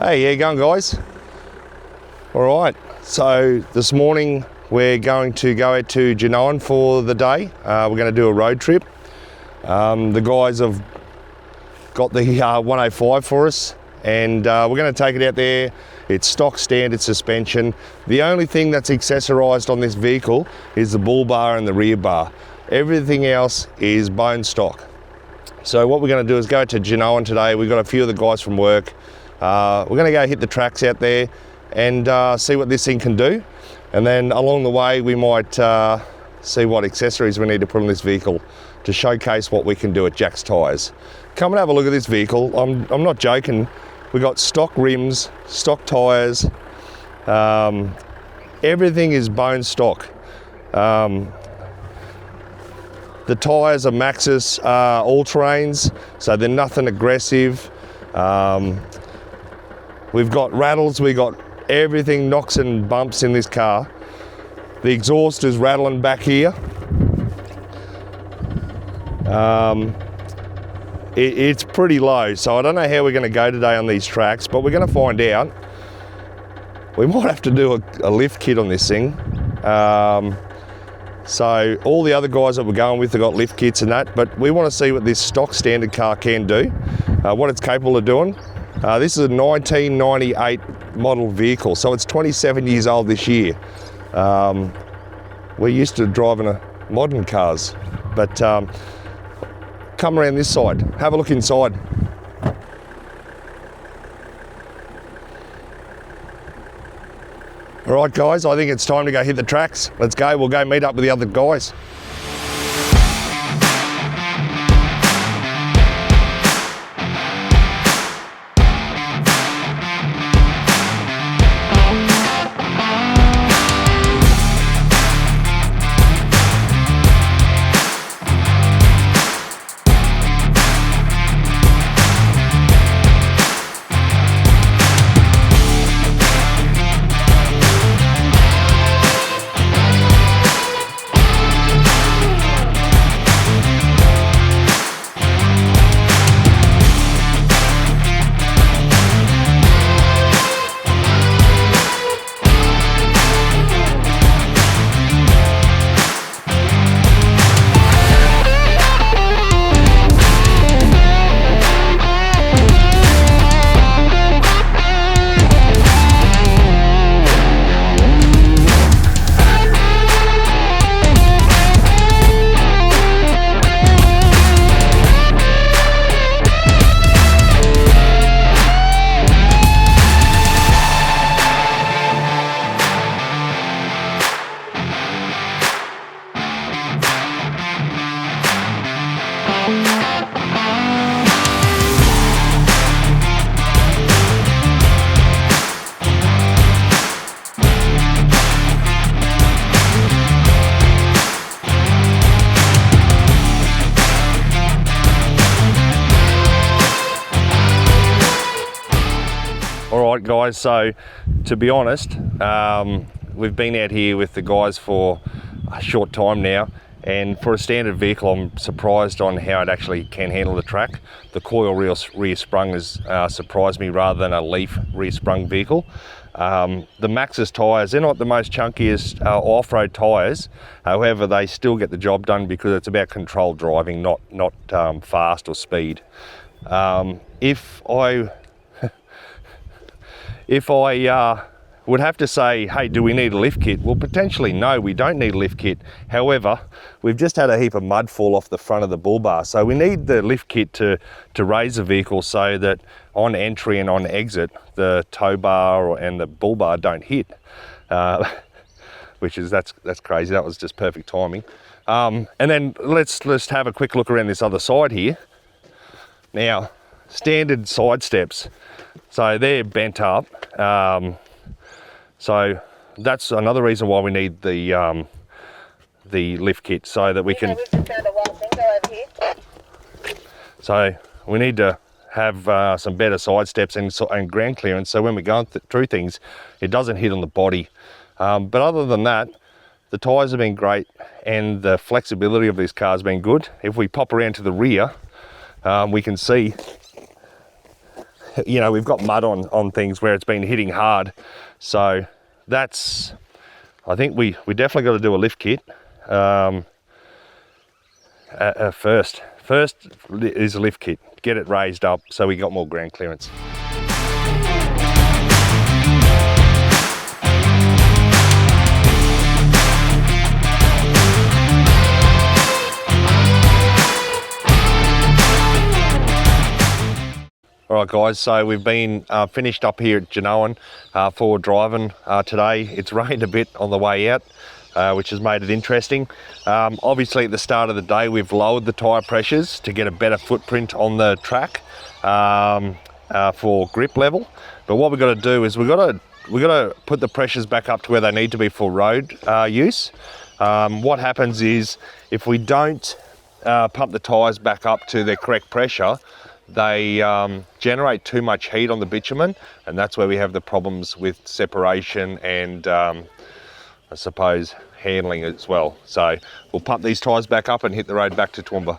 Hey, how you going, guys? All right, so this morning we're going to go out to Janowen for the day. We're going to do a road trip. The guys have got the 105 for us, and we're going to take it out there. It's stock standard suspension. The only thing that's accessorised on this vehicle is the bull bar and the rear bar. Everything else is bone stock. So what we're going to do is go to Janowen today. We've got a few of the guys from work. We're going to go hit the tracks out there and see what this thing can do. And then along the way, we might see what accessories we need to put on this vehicle to showcase what we can do at Jack's Tyres. Come and have a look at this vehicle. I'm not joking. We got stock rims, stock tyres. Everything is bone stock. The tyres are Maxxis all-terrains, so they're nothing aggressive. We've got rattles, we've got everything, knocks and bumps in this car. The exhaust is rattling back here. It's pretty low, so I don't know how we're going to go today on these tracks, but we're going to find out. We might have to do a lift kit on this thing. So all the other guys that we're going with have got lift kits and that, but we want to see what this stock standard car can do, what it's capable of doing. This is a 1998 model vehicle, so it's 27 years old this year. We're used to driving modern cars, but come around this side, have a look inside. All right, guys, I think it's time to go hit the tracks. Let's go, we'll go meet up with the other guys. Alright guys, so to be honest, we've been out here with the guys for a short time now, and for a standard vehicle I'm surprised on how it actually can handle the track. The coil rear sprung has surprised me rather than a leaf rear sprung vehicle. The Maxxis tyres, they're not the most chunkiest off-road tyres, however they still get the job done because it's about controlled driving, not fast or speed. If I would have to say, hey, do we need a lift kit? Well, potentially no, we don't need a lift kit. However, we've just had a heap of mud fall off the front of the bull bar, so we need the lift kit to raise the vehicle so that on entry and on exit, the tow bar and the bull bar don't hit. That's crazy. That was just perfect timing. And then let's have a quick look around this other side here. Now, standard side steps. So they're bent up, so that's another reason why we need the lift kit, so that we can. So we need to have some better side steps and ground clearance, so when we're going through things, it doesn't hit on the body. But other than that, the tyres have been great, and the flexibility of this car has been good. If we pop around to the rear, we can see you know, we've got mud on things where it's been hitting hard. So that's, I think we definitely got to do a lift kit. First is a lift kit, get it raised up so we got more ground clearance. Alright guys, so we've been finished up here at Janowen for driving today. It's rained a bit on the way out, which has made it interesting. Obviously at the start of the day we've lowered the tyre pressures to get a better footprint on the track for grip level. But what we've got to do is we've got to put the pressures back up to where they need to be for road use. What happens is if we don't pump the tyres back up to their correct pressure, they generate too much heat on the bitumen, and that's where we have the problems with separation and I suppose handling as well. So we'll pump these tyres back up and hit the road back to Toowoomba.